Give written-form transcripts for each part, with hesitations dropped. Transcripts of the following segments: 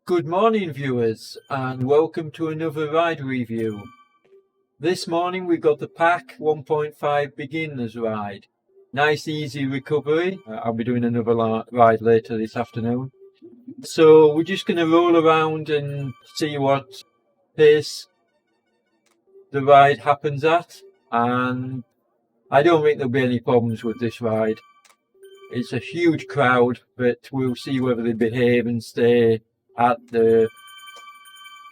Good morning viewers and welcome to another ride review. This morning we got the Pack 1.5 beginners ride. Nice easy recovery. I'll be doing another ride later this afternoon. So we're just going to roll around and see what pace the ride happens at, and I don't think there'll be any problems with this ride. It's a huge crowd, but we'll see whether they behave and stay at the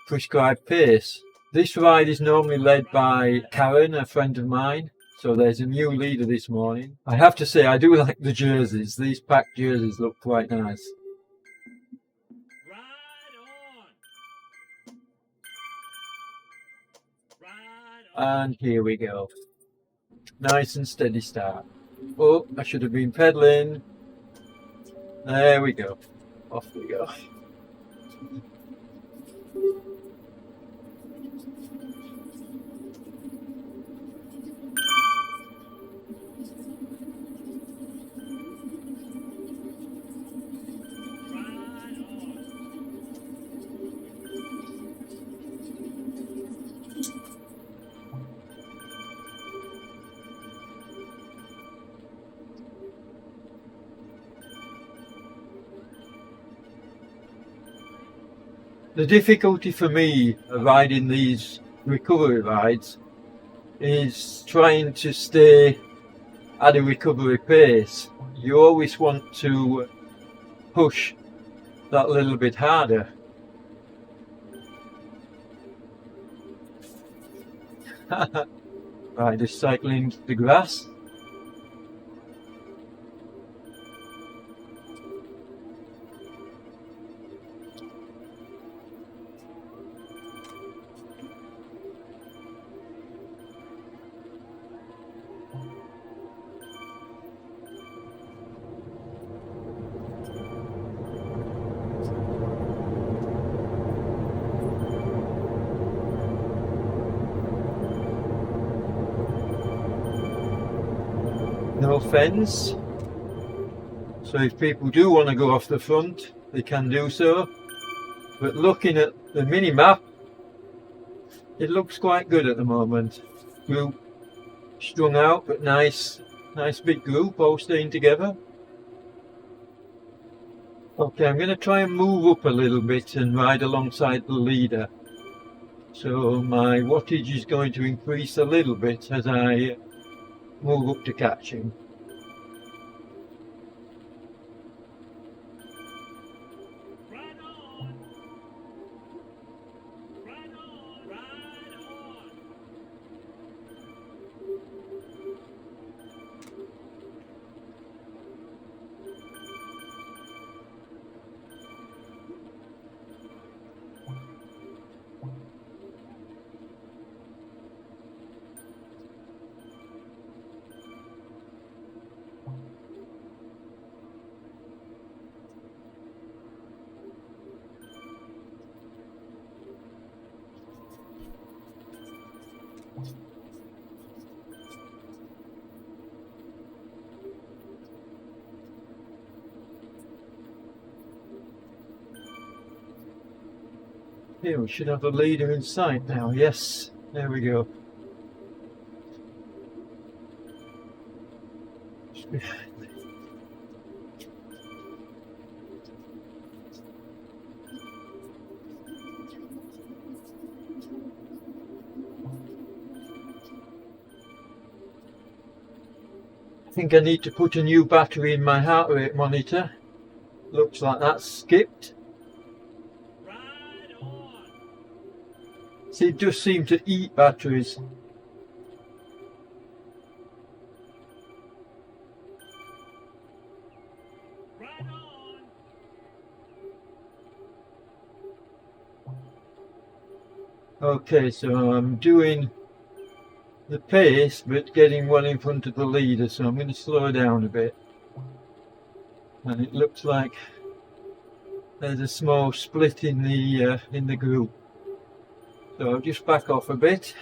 prescribed pace. This ride is normally led by Karen, a friend of mine, so there's a new leader this morning. I have to say I do like the jerseys. These Pack jerseys look quite nice. And here we go. Nice and steady start. Oh, I should have been pedaling. There we go. Off we go. The difficulty for me riding these recovery rides is trying to stay at a recovery pace. You always want to push that little bit harder. Right, just cycling the grass. No fence, so if people do want to go off the front they can do so, but looking at the mini map it looks quite good at the moment. Group strung out, but nice big group all staying together. Okay, I'm going to try and move up a little bit and ride alongside the leader, so my wattage is going to increase a little bit as I move up to catch him. Here, we should have the leader in sight now. Yes, there we go. I think I need to put a new battery in my heart rate monitor. Looks like that's skipped. See, it does seem to eat batteries. Okay, so I'm doing the pace but getting well in front of the leader, so I'm going to slow down a bit. And it looks like there's a small split in the group. So I'll just back off a bit.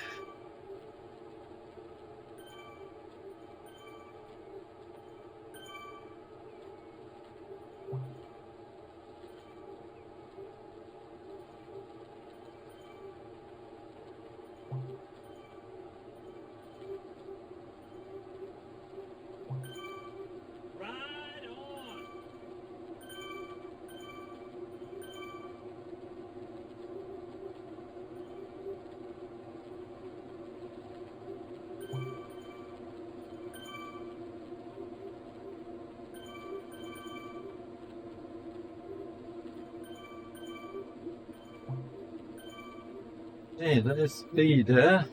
Hey, there's leader.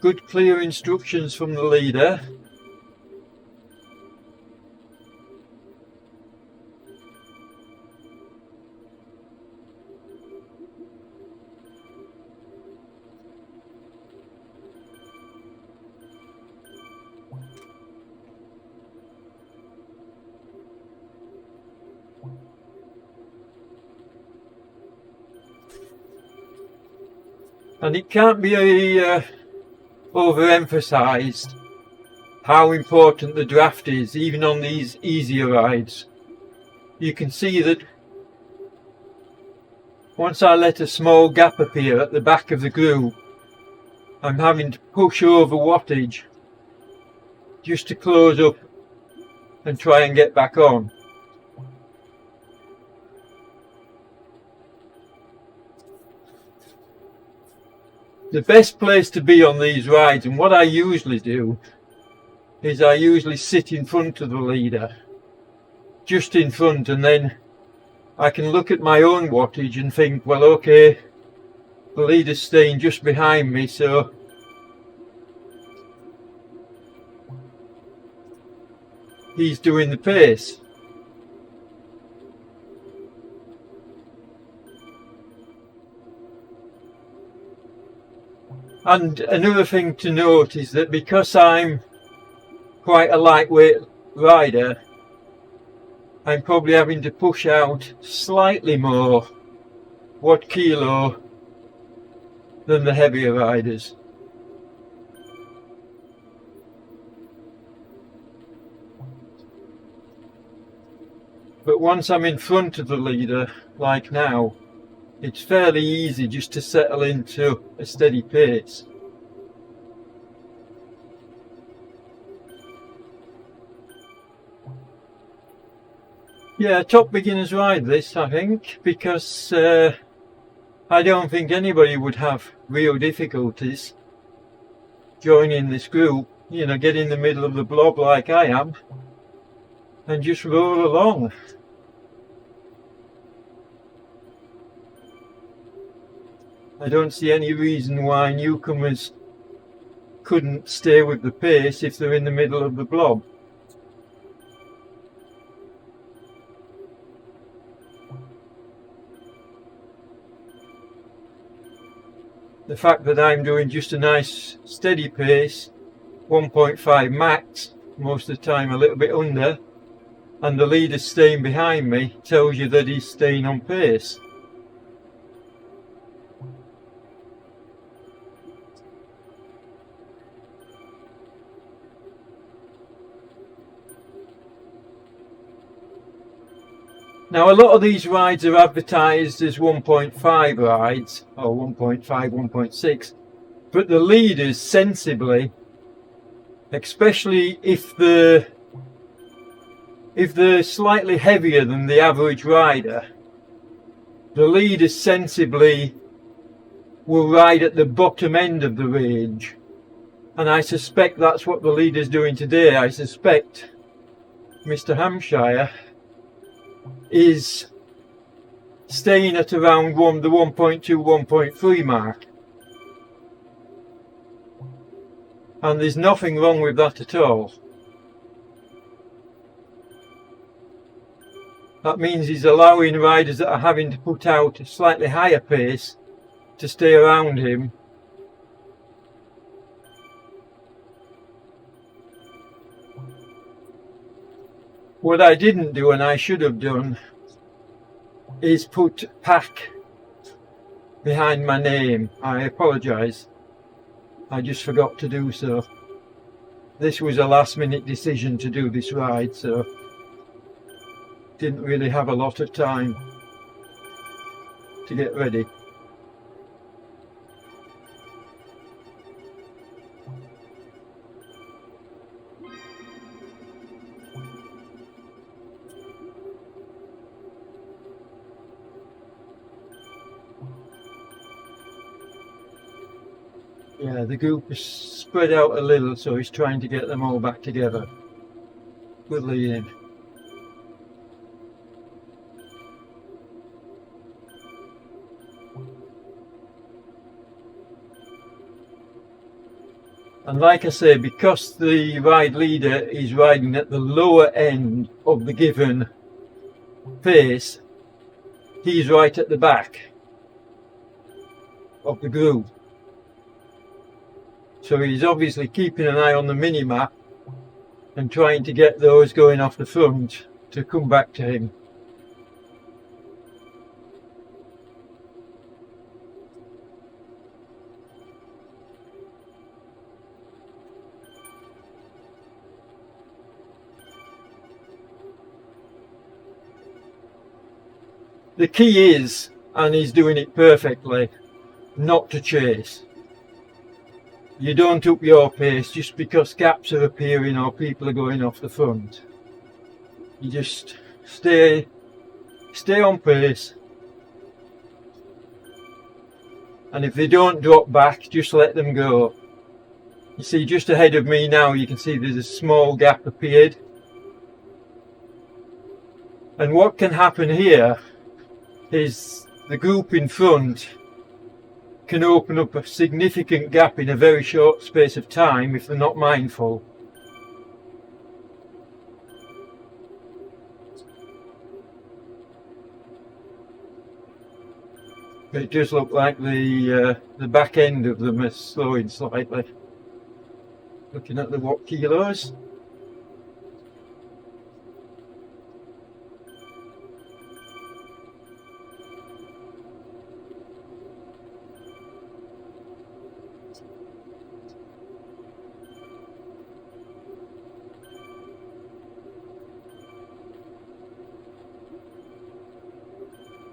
Good clear instructions from the leader. And it can't be overemphasized how important the draft is, even on these easier rides. You can see that once I let a small gap appear at the back of the groove, I'm having to push over wattage just to close up and try and get back on. The best place to be on these rides, and what I usually do, is I usually sit in front of the leader, just in front, and then I can look at my own wattage and think, well, okay, the leader's staying just behind me, so he's doing the pace. And another thing to note is that because I'm quite a lightweight rider, I'm probably having to push out slightly more watt kilo than the heavier riders. But once I'm in front of the leader, like now, it's fairly easy just to settle into a steady pace. Yeah, top beginner's ride this, I think, because I don't think anybody would have real difficulties joining this group. You know, get in the middle of the blob like I am and just roll along. I don't see any reason why newcomers couldn't stay with the pace if they're in the middle of the blob. The fact that I'm doing just a nice steady pace, 1.5 max, most of the time a little bit under, and the leader's staying behind me, tells you that he's staying on pace. Now, a lot of these rides are advertised as 1.5 rides, or 1.5, 1.6, but the leaders sensibly, especially if they're slightly heavier than the average rider, the leaders sensibly will ride at the bottom end of the range. And I suspect that's what the leader's doing today. I suspect Mr. Hampshire is staying at around the 1.2, 1.3 mark. And there's nothing wrong with that at all. That means he's allowing riders that are having to put out a slightly higher pace to stay around him. What I didn't do, and I should have done, is put pack behind my name. I apologise. I just forgot to do so. This was a last minute decision to do this ride, so didn't really have a lot of time to get ready. Yeah, the group is spread out a little, so he's trying to get them all back together. Good lead in. And like I say, because the ride leader is riding at the lower end of the given pace, he's right at the back of the group. So he's obviously keeping an eye on the mini-map and trying to get those going off the front to come back to him. The key is, and he's doing it perfectly, not to chase. You don't up your pace just because gaps are appearing or people are going off the front. You just stay on pace. And if they don't drop back, just let them go. You see, just ahead of me now, you can see there's a small gap appeared. And what can happen here is the group in front can open up a significant gap in a very short space of time if they're not mindful. But it does look like the back end of them is slowing slightly. Looking at the watt kilos.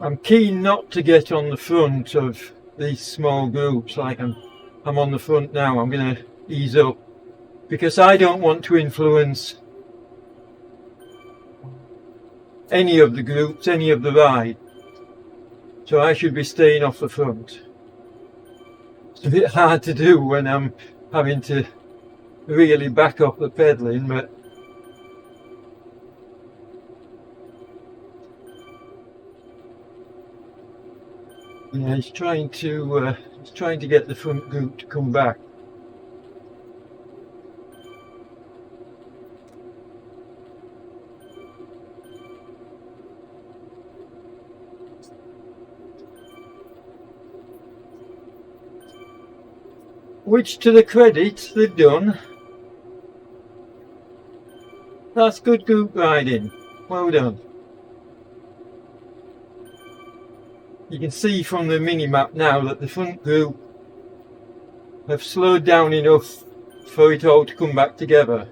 I'm keen not to get on the front of these small groups like I'm on the front now. I'm going to ease up because I don't want to influence any of the groups, any of the ride. So I should be staying off the front. It's a bit hard to do when I'm having to really back off the pedalling, but yeah, he's trying to get the front group to come back. Which, to the credit, they've done. That's good group riding. Well done. You can see from the mini-map now that the front group have slowed down enough for it all to come back together.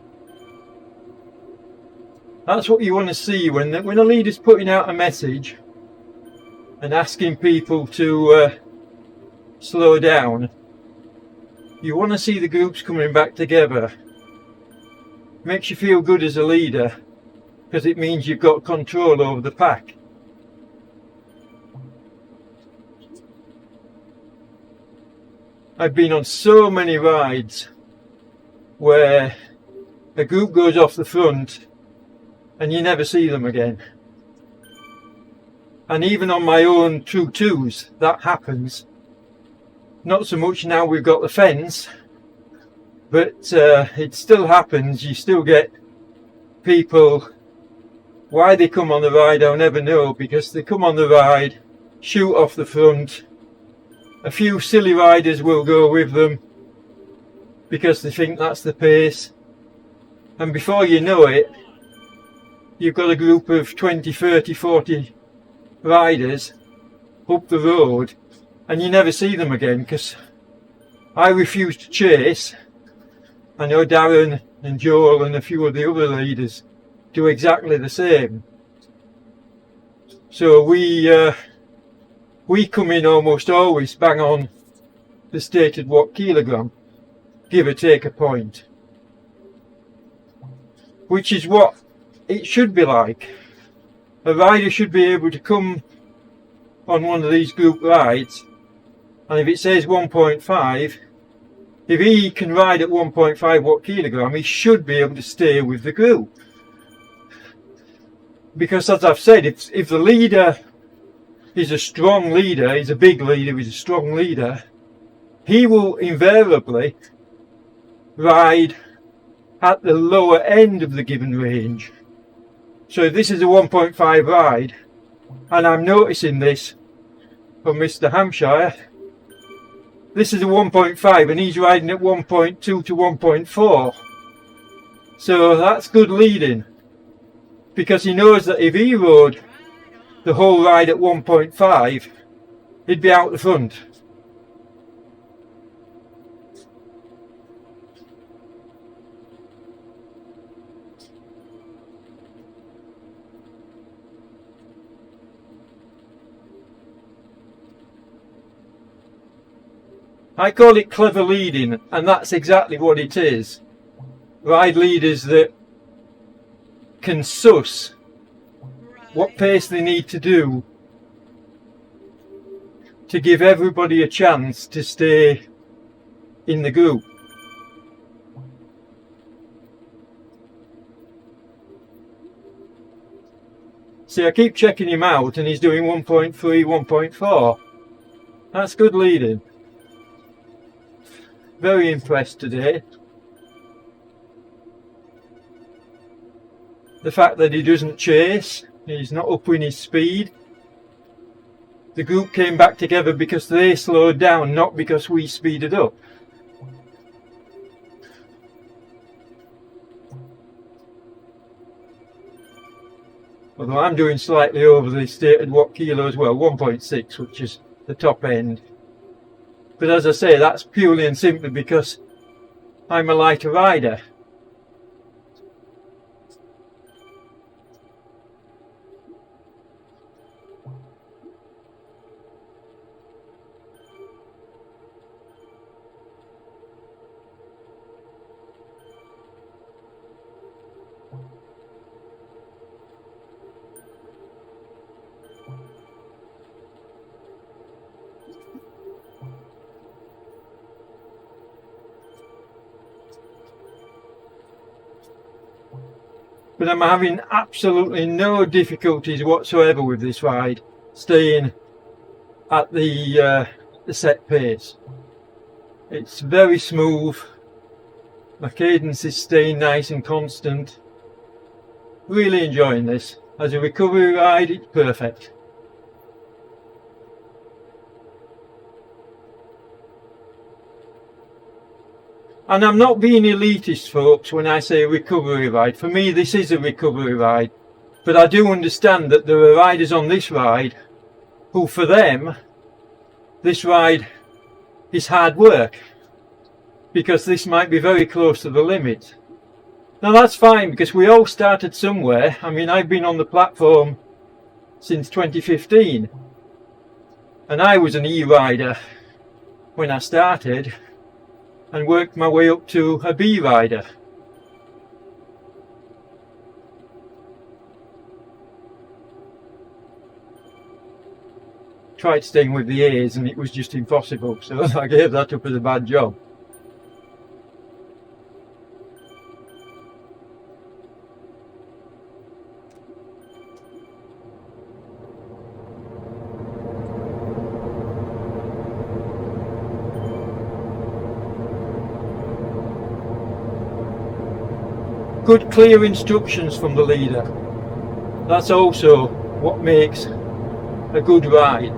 That's what you want to see when a leader's putting out a message and asking people to slow down. You want to see the groups coming back together. Makes you feel good as a leader because it means you've got control over the pack. I've been on so many rides where a group goes off the front and you never see them again. And even on my own True Twos, that happens. Not so much now we've got the fence, but it still happens. You still get people, why they come on the ride I'll never know, because they come on the ride, shoot off the front. A few silly riders will go with them because they think that's the pace, and before you know it, you've got a group of 20, 30, 40 riders up the road and you never see them again, because I refuse to chase. I know Darren and Joel and a few of the other leaders do exactly the same. So we come in almost always bang on the stated watt kilogram, give or take a point, which is what it should be like. A rider should be able to come on one of these group rides, and if it says 1.5, if he can ride at 1.5 watt kilogram, he should be able to stay with the group. Because as I've said, if the leader is a strong leader, he's a big leader, he's a strong leader, he will invariably ride at the lower end of the given range. So if this is a 1.5 ride, and I'm noticing this from Mr. Hampshire, this is a 1.5 and he's riding at 1.2 to 1.4. So that's good leading, because he knows that if he rode the whole ride at 1.5, he'd be out the front. I call it clever leading, and that's exactly what it is. Ride leaders that can suss what pace they need to do to give everybody a chance to stay in the group. See, I keep checking him out and he's doing 1.3, 1.4. That's good leading. Very impressed today. The fact that he doesn't chase, he's not upping his speed. The group came back together because they slowed down, not because we speeded up. Although I'm doing slightly over the stated watt kilo as well, 1.6, which is the top end. But as I say, that's purely and simply because I'm a lighter rider. But I'm having absolutely no difficulties whatsoever with this ride, staying at the set pace. It's very smooth, my cadence is staying nice and constant. Really enjoying this. As a recovery ride, it's perfect. And I'm not being elitist, folks, when I say recovery ride. For me, this is a recovery ride. But I do understand that there are riders on this ride who, for them, this ride is hard work, because this might be very close to the limit. Now that's fine, because we all started somewhere. I mean, I've been on the platform since 2015. And I was an E-rider when I started, and worked my way up to a B rider. Tried staying with the A's and it was just impossible, so I gave that up as a bad job. Good clear instructions from the leader. That's also what makes a good ride.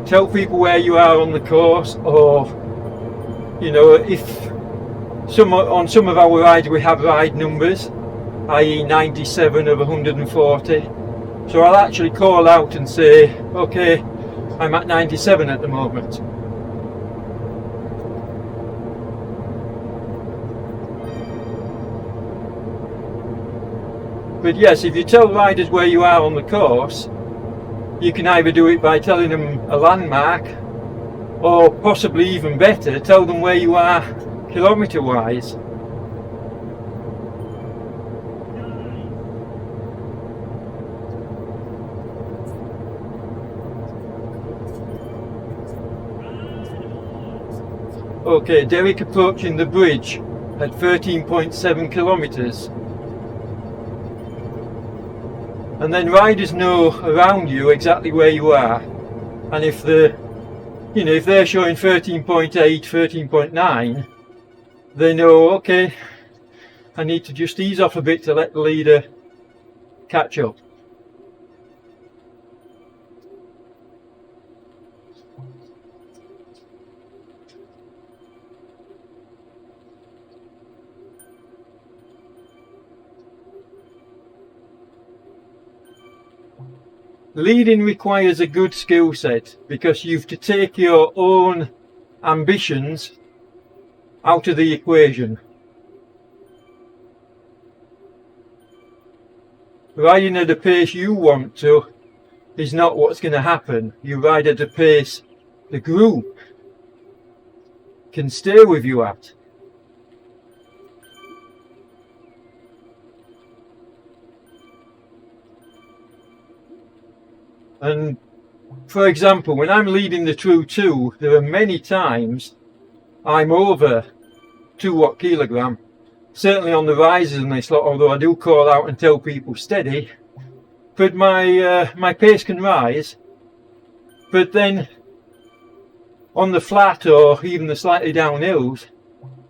Tell people where you are on the course, or you know, if on some of our rides we have ride numbers, i.e. 97 of 140. So I'll actually call out and say, okay, I'm at 97 at the moment. But yes, if you tell riders where you are on the course, you can either do it by telling them a landmark, or possibly even better, tell them where you are kilometre wise. Okay, Derek approaching the bridge at 13.7 kilometers. And then riders know around you exactly where you are. And if if they're showing 13.8, 13.9, they know, okay, I need to just ease off a bit to let the leader catch up. Leading requires a good skill set because you have to take your own ambitions out of the equation. Riding at the pace you want to is not what's going to happen. You ride at the pace the group can stay with you at. And for example, when I'm leading the True 2, there are many times I'm over 2 watt kilogram. Certainly on the rises in this lot, although I do call out and tell people steady. But my pace can rise. But then on the flat or even the slightly down hills,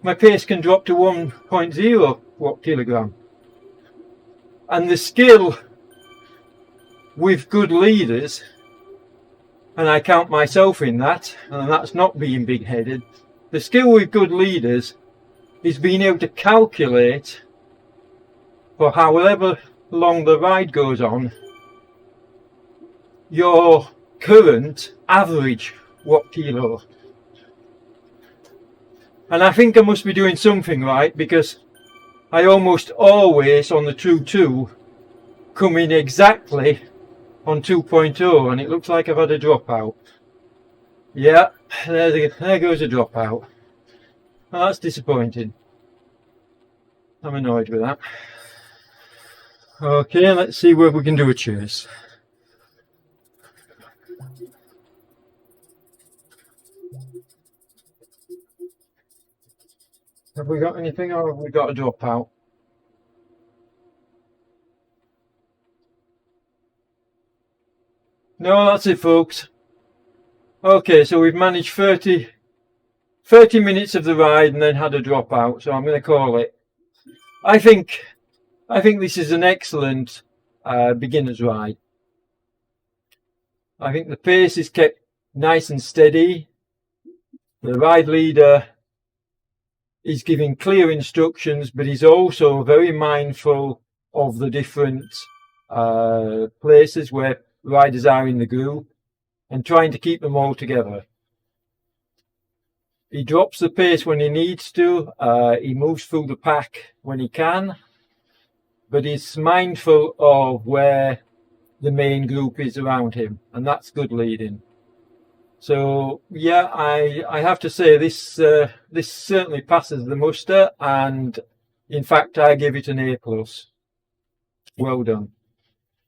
my pace can drop to 1.0 watt kilogram. And the skill with good leaders, and I count myself in that, and that's not being big-headed, the skill with good leaders is being able to calculate for however long the ride goes on your current average watt kilo. And I think I must be doing something right, because I almost always on the True 2 come in exactly on 2.0, and it looks like I've had a dropout. Yeah, there goes a dropout. Well, that's disappointing. I'm annoyed with that. Okay, let's see where we can do a chase. Have we got anything, or have we got a dropout? No, that's it, folks. Okay, so we've managed 30 minutes of the ride and then had a dropout, so I'm going to call it. I think this is an excellent beginner's ride. I think the pace is kept nice and steady. The ride leader is giving clear instructions, but he's also very mindful of the different places where riders are in the group and trying to keep them all together. He drops the pace when he needs to, he moves through the pack when he can, but he's mindful of where the main group is around him, and that's good leading. So yeah, I have to say this certainly passes the muster, and in fact I give it an A+. Well done.